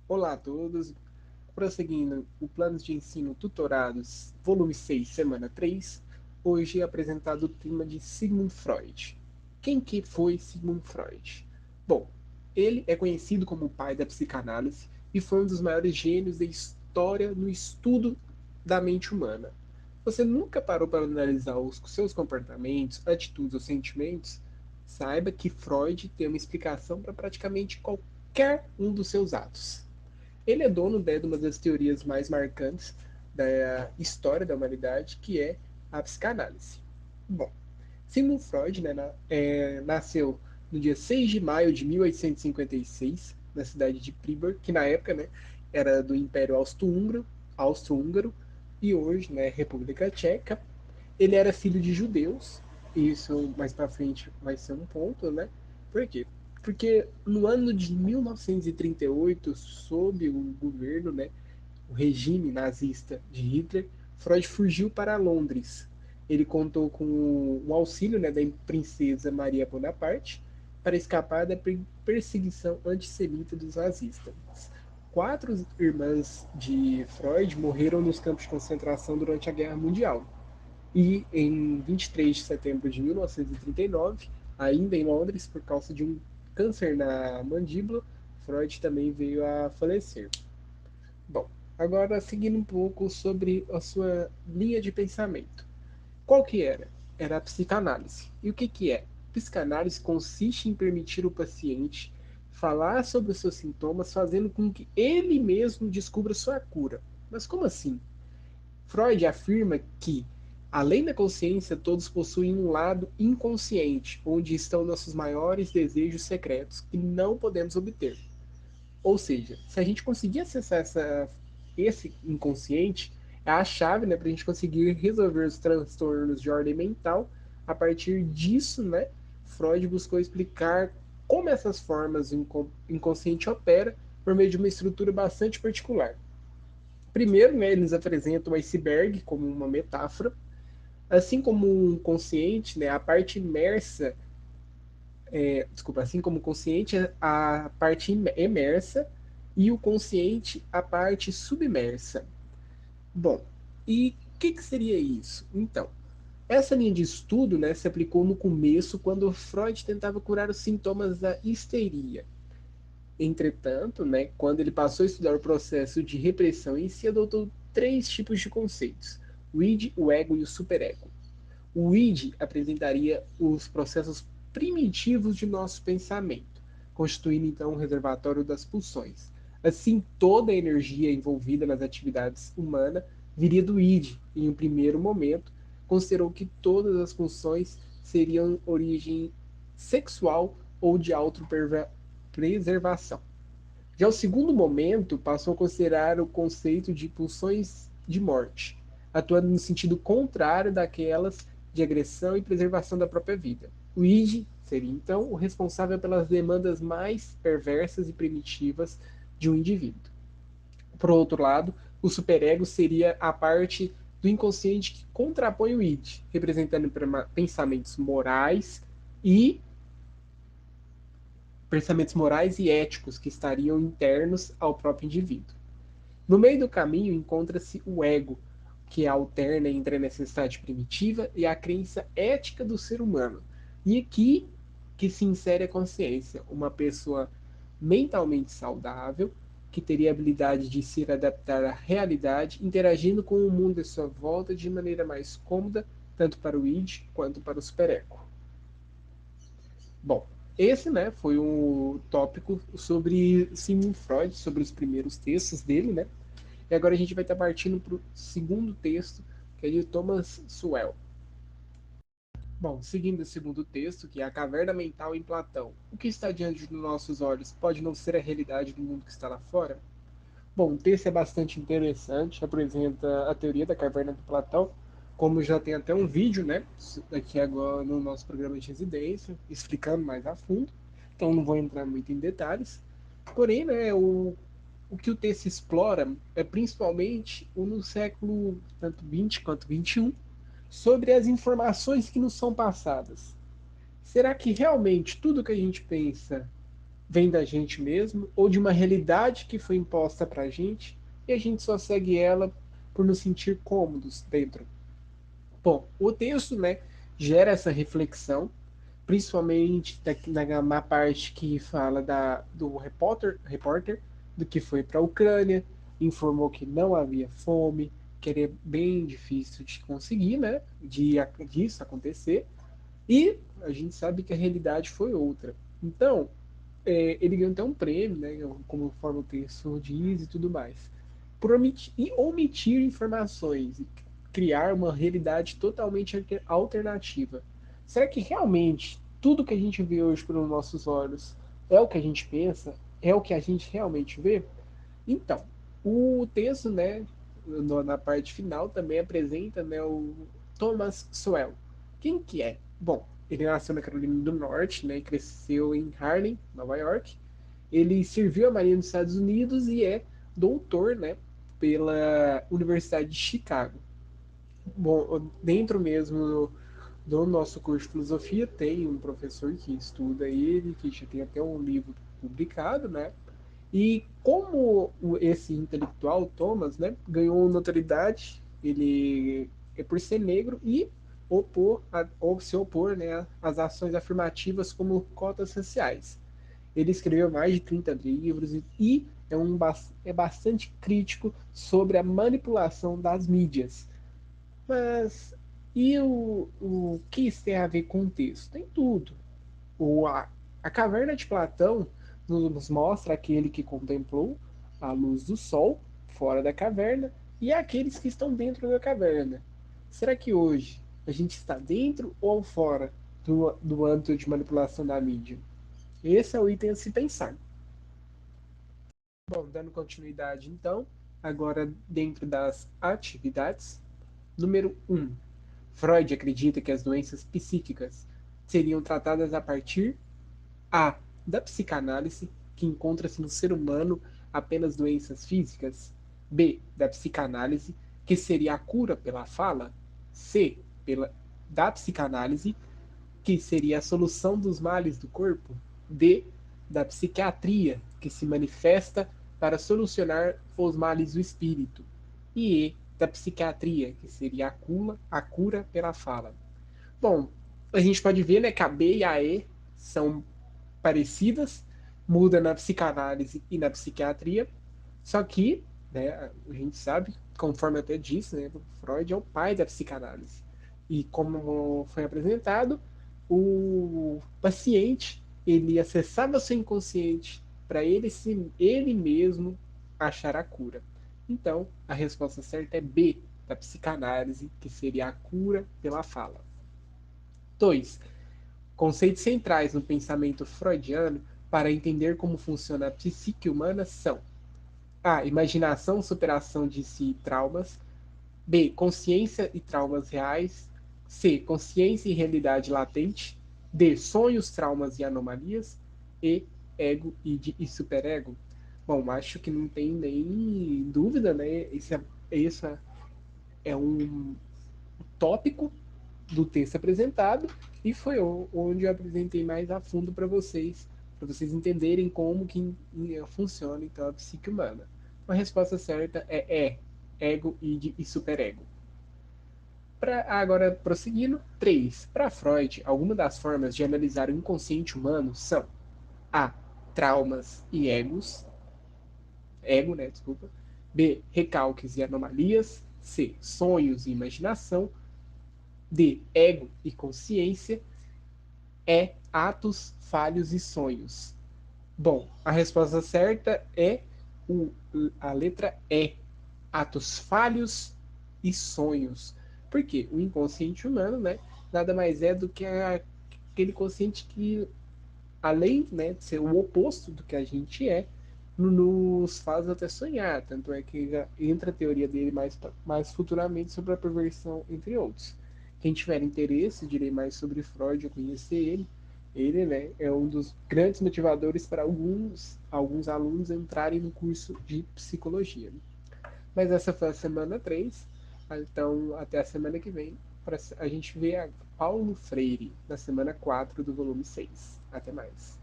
Olá a todos. Prosseguindo o Planos de Ensino Tutorados, volume 6, semana 3, hoje é apresentado o tema de Sigmund Freud. Quem que foi Sigmund Freud? Bom, ele é conhecido como o pai da psicanálise e foi um dos maiores gênios da história no estudo da mente humana. Você nunca parou para analisar os seus comportamentos, atitudes ou sentimentos? Saiba que Freud tem uma explicação para praticamente qualquer um dos seus atos. Ele é dono, né, de uma das teorias mais marcantes da história da humanidade, que é a psicanálise. Bom, Sigmund Freud, né, nasceu no dia 6 de maio de 1856, na cidade de Priborg, que na época, né, era do Império Austro-Húngaro, e hoje, né, República Tcheca. Ele era filho de judeus, e isso mais para frente vai ser um ponto, né? Por quê? Porque no ano de 1938, sob o governo, né, o regime nazista de Hitler, Freud fugiu para Londres. Ele contou com o auxílio, né, da princesa Maria Bonaparte para escapar da perseguição antissemita dos nazistas. Quatro irmãs de Freud morreram nos campos de concentração durante a Guerra Mundial. E em 23 de setembro de 1939, ainda em Londres, por causa de um câncer na mandíbula, Freud também veio a falecer. Bom, agora seguindo um pouco sobre a sua linha de pensamento. Qual que era? Era a psicanálise. E o que que é? Psicanálise consiste em permitir o paciente falar sobre os seus sintomas, fazendo com que ele mesmo descubra sua cura. Mas como assim? Freud afirma que, além da consciência, todos possuem um lado inconsciente, onde estão nossos maiores desejos secretos que não podemos obter. Ou seja, se a gente conseguir acessar esse inconsciente, é a chave, né, para a gente conseguir resolver os transtornos de ordem mental. A partir disso, né, Freud buscou explicar como essas formas inconsciente opera por meio de uma estrutura bastante particular. Primeiro, né, eles apresentam o iceberg como uma metáfora, assim como um consciente, né, a parte imersa, desculpa, assim como o consciente, a parte emersa e o consciente, a parte submersa. Bom, e o que seria isso? Então, essa linha de estudo, né, se aplicou no começo quando Freud tentava curar os sintomas da histeria. Entretanto, né, quando ele passou a estudar o processo de repressão em si, adotou três tipos de conceitos: o id, o ego e o superego. O id apresentaria os processos primitivos de nosso pensamento, constituindo então um reservatório das pulsões. Assim, toda a energia envolvida nas atividades humanas viria do id. Em um primeiro momento, considerou que todas as pulsões seriam origem sexual ou de autopreservação. Já o segundo momento passou a considerar o conceito de pulsões de morte, atuando no sentido contrário daquelas de agressão e preservação da própria vida. O id seria então o responsável pelas demandas mais perversas e primitivas de um indivíduo. Por outro lado, o superego seria a parte do inconsciente que contrapõe o id, representando e pensamentos morais e éticos que estariam internos ao próprio indivíduo. No meio do caminho encontra-se o ego, que alterna entre a necessidade primitiva e a crença ética do ser humano. E aqui que se insere a consciência, uma pessoa mentalmente saudável, que teria a habilidade de se adaptar à realidade, interagindo com o mundo à sua volta de maneira mais cômoda, tanto para o id quanto para o superego. Bom, esse, né, foi um tópico sobre Sigmund Freud, sobre os primeiros textos dele, né? E agora a gente vai estar partindo para o segundo texto, que é de Thomas Sowell. Bom, seguindo o segundo texto, que é a caverna mental em Platão. O que está diante dos nossos olhos pode não ser a realidade do mundo que está lá fora? Bom, o texto é bastante interessante, apresenta a teoria da caverna de Platão, como já tem até um vídeo, né, aqui agora no nosso programa de residência, explicando mais a fundo, então não vou entrar muito em detalhes. Porém, né, o que o texto explora é principalmente o no século tanto 20 quanto 21, sobre as informações que nos são passadas. Será que realmente tudo que a gente pensa vem da gente mesmo ou de uma realidade que foi imposta para a gente e a gente só segue ela por nos sentir cômodos dentro. Bom, o texto, né, gera essa reflexão, principalmente na parte que fala do repórter do que foi para a Ucrânia, informou que não havia fome, que era bem difícil de conseguir, né, disso acontecer, e a gente sabe que a realidade foi outra. Então, ele ganhou até um prêmio, né, conforme o texto diz e tudo mais, por omitir informações e criar uma realidade totalmente alternativa. Será que realmente tudo que a gente vê hoje pelos nossos olhos é o que a gente pensa? É o que a gente realmente vê? Então, o texto, né, na parte final também apresenta, né, o Thomas Sowell. Quem que é? Bom, ele nasceu na Carolina do Norte, né, e cresceu em Harlem, Nova York. Ele serviu a Marinha dos Estados Unidos e é doutor, né, pela Universidade de Chicago. Bom, dentro mesmo do nosso curso de filosofia tem um professor que estuda ele, que já tem até um livro publicado, né? E como esse intelectual, Thomas, né, ganhou notoriedade, ele é por ser negro e ou se opor, né, às ações afirmativas como cotas raciais. Ele escreveu mais de 30 livros e é bastante crítico sobre a manipulação das mídias. Mas e o que isso tem a ver com o texto? Tem tudo. O, a caverna de Platão nos mostra aquele que contemplou a luz do sol fora da caverna e aqueles que estão dentro da caverna. Será que hoje a gente está dentro ou fora do âmbito de manipulação da mídia? Esse é o item a se pensar. Bom, dando continuidade então, agora dentro das atividades. Número 1. Freud acredita que as doenças psíquicas seriam tratadas a partir A. Da psicanálise, que encontra-se no ser humano apenas doenças físicas. B. Da psicanálise, que seria a cura pela fala. C. Da psicanálise, que seria a solução dos males do corpo. D. Da psiquiatria, que se manifesta para solucionar os males do espírito. E E. Da psiquiatria, que seria a cura pela fala. Bom, a gente pode ver, né, que a B e a E são parecidas, muda na psicanálise e na psiquiatria, só que, né, a gente sabe, conforme até disse, né, Freud é o pai da psicanálise. E como foi apresentado, o paciente ele acessava seu inconsciente para ele mesmo achar a cura. Então, a resposta certa é B, da psicanálise, que seria a cura pela fala. 2. Conceitos centrais no pensamento freudiano para entender como funciona a psique humana são: A. Imaginação, superação de si e traumas. B. Consciência e traumas reais. C. Consciência e realidade latente. D. Sonhos, traumas e anomalias. E. Ego, id e superego. Bom, acho que não tem nem dúvida, né? Esse é um tópico do texto apresentado e foi onde eu apresentei mais a fundo para vocês entenderem como que funciona então a psique humana. A resposta certa é ego, id e superego. Agora, prosseguindo, 3. Para Freud, algumas das formas de analisar o inconsciente humano são A. Traumas e ego, né, desculpa. B. Recalques e anomalias. C. Sonhos e imaginação. D. Ego e consciência. É atos, falhos e sonhos? Bom, a resposta certa é a letra E, atos falhos e sonhos. Porque o inconsciente humano, né, nada mais é do que aquele consciente que, além, né, de ser o oposto do que a gente é, nos faz até sonhar. Tanto é que entra a teoria dele mais futuramente sobre a perversão, entre outros. Quem tiver interesse, direi mais sobre Freud, eu conhecer ele. Ele, né, é um dos grandes motivadores para alguns alunos entrarem no curso de psicologia. Mas essa foi a semana 3. Então, até a semana que vem, para a gente ver a Paulo Freire na semana 4 do volume 6. Até mais.